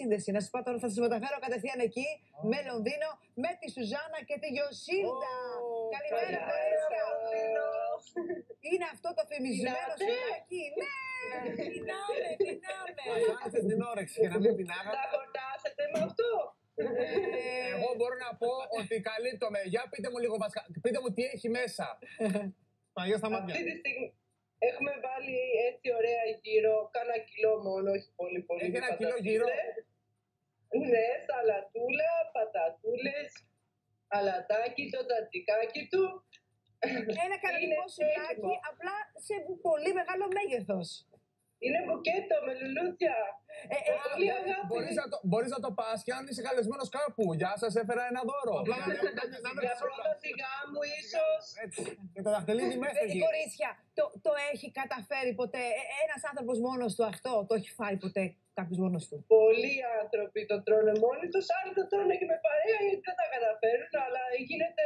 σύνδεση. Να σας πω τώρα, θα σας μεταφέρω κατευθείαν εκεί, με Λονδίνο, με τη Σουζάννα και τη Γιωσίλντα. Καλημέρα, κορίτσια. Είναι αυτό το φημισμένο σουβλάκι. Ναι! Πεινάμε. Άνοιξες την όρεξη και να μην πεινάγα. Θα χορτάσετε με αυτό. Εγώ μπορώ να πω ότι καλύπτομαι. Για πείτε μου λίγο βασικά. Πείτε μου τι έχει μέσα. Παναγία στα μάτια. Αυτή τη στιγμή έχουμε βάλει έτσι ωραία γύρω, κάνα κιλό μόνο, όχι πολύ. Έχει ένα κιλό γύρω. Ναι, σαλατούλα, πατατούλες, αλατάκι, το τατζικάκι του. Ένα κανονικό σουβλάκι, απλά σε πολύ μεγάλο μέγεθος. Είναι μπουκέτο με λουλούδια. Πολύ αγάπη. Μπορείς να το πας και αν είσαι καλεσμένος κάπου. Γεια σας, έφερα ένα δώρο. Για πρόταση γάμου ίσως. Και το δαχτυλίδι μέσα εκεί. Κορίτσια, το έχει καταφέρει ποτέ ένας άνθρωπος μόνος του αυτό, το έχει φάει ποτέ κάποιος μόνος του? Πολλοί άνθρωποι το τρώνε μόνοι τους, άλλοι το τρώνε και με παρέα γιατί δεν τα καταφέρουν, αλλά γίνεται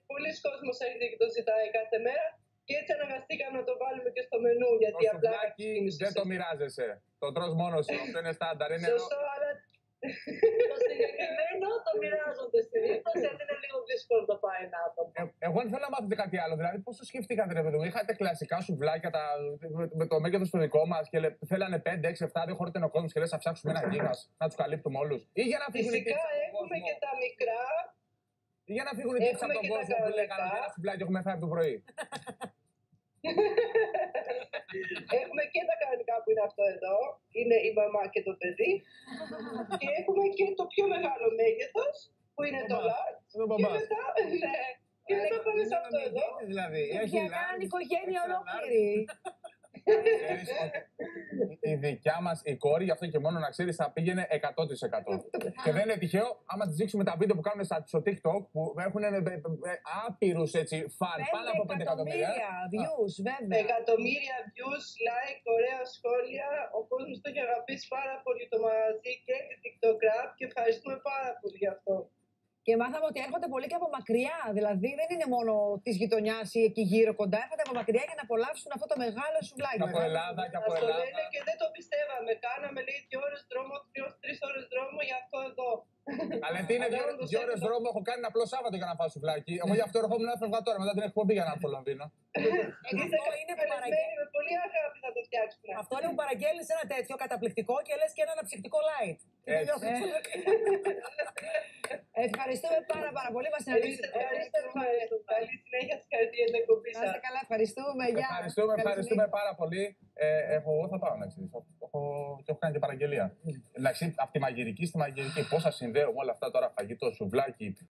πολλοί κόσμος έρχεται και το ζητάει κάθε μέρα. Και έτσι αναγκαστήκαμε να το βάλουμε και στο μενού, γιατί Το απλά... σουβλάκι δεν το μοιράζεσαι. Το τρως μόνος σου. Αυτό είναι στάνταρ. Σωστό, αλλά... Το συγκεκριμένο το μοιράζονται στην ύπαρξη, γιατί είναι λίγο δύσκολο να το πάει ένα άτομο. Εγώ θέλω να μάθετε κάτι άλλο. Δηλαδή, πώς το σκεφτήκατε, ρε παιδί μου? Είχατε κλασικά σουβλάκια με το μέγεθος το δικό μας και θέλανε 5, 6, 7, δεν χωρείται ο κόσμος και λες θα ψάξουμε ένα γίγας, να τους καλύπτουμε όλους. Ή για να φύγουν οι Φυσικά έχουμε και τα μικρά. Ή για να φύγουν οι τύψεις από τον κόσμο που λέγανε ότι ένα σουβλάκι έχουμε φάει από το πρωί. Έχουμε και τα κανονικά που είναι αυτό εδώ. Είναι η μαμά και το παιδί. Και έχουμε και το πιο μεγάλο μέγεθος που είναι το large. Και μετά, ναι. Και μετά πάμε σε αυτό εδώ. Δηλαδή, Και κάνει οικογένεια ολόκληρη. Η δικιά μας η κόρη, γι' αυτό και μόνο να ξέρεις, θα πήγαινε 100%. Και δεν είναι τυχαίο, άμα της δείξουμε τα βίντεο που κάνουν στο TikTok, που έχουν άπειρους φαν, πάνω από 5 εκατομμύρια. Views, βέβαια. Εκατομμύρια views, like, ωραία σχόλια. Ο κόσμος το έχει αγαπήσει πάρα πολύ το μαγαζί και τη TikTok Rap και ευχαριστούμε πάρα πολύ γι' αυτό. Και μάθαμε ότι έρχονται πολύ και από μακριά. Δηλαδή δεν είναι μόνο τη γειτονιά ή εκεί γύρω κοντά. Έρχονται από μακριά για να απολαύσουν αυτό το μεγάλο σουβλάκι. Από Ελλάδα και από Μας το Ελλάδα. λένε και δεν το πιστεύαμε. Κάναμε λέει 2 ώρες δρόμο, 3 ώρες δρόμο για αυτό εδώ. Αλλά τι είναι 2 ώρες δρόμο, έχω κάνει ένα απλό Σάββατο για να φάω σουβλάκι. Εγώ γι' αυτό ερχόμουν να έφευγα τώρα μετά την εκπομπή για να έρθω στο Λονδίνο. Αυτό είναι που παραγγέλνει. Με πολύ αγάπη θα το φτιάξουμε. Αυτό είναι που παραγγέλνει ένα τέτοιο καταπληκτικό και λες και ένα αναψυκτικό light. Ευχαριστούμε πάρα πολύ. Μας συναντήσετε. Καλή συνέχεια, συγχαρητήρια για την εκπομπή Να σας. είστε καλά, ευχαριστούμε. Ευχαριστούμε πάρα πολύ. Εγώ θα πάω να ξέρεις. Και έχω κάνει και παραγγελία. Εντάξει, από τη μαγειρική στη μαγειρική, πώς θα συνδέουμε όλα αυτά τώρα, φαγητό, σουβλάκι,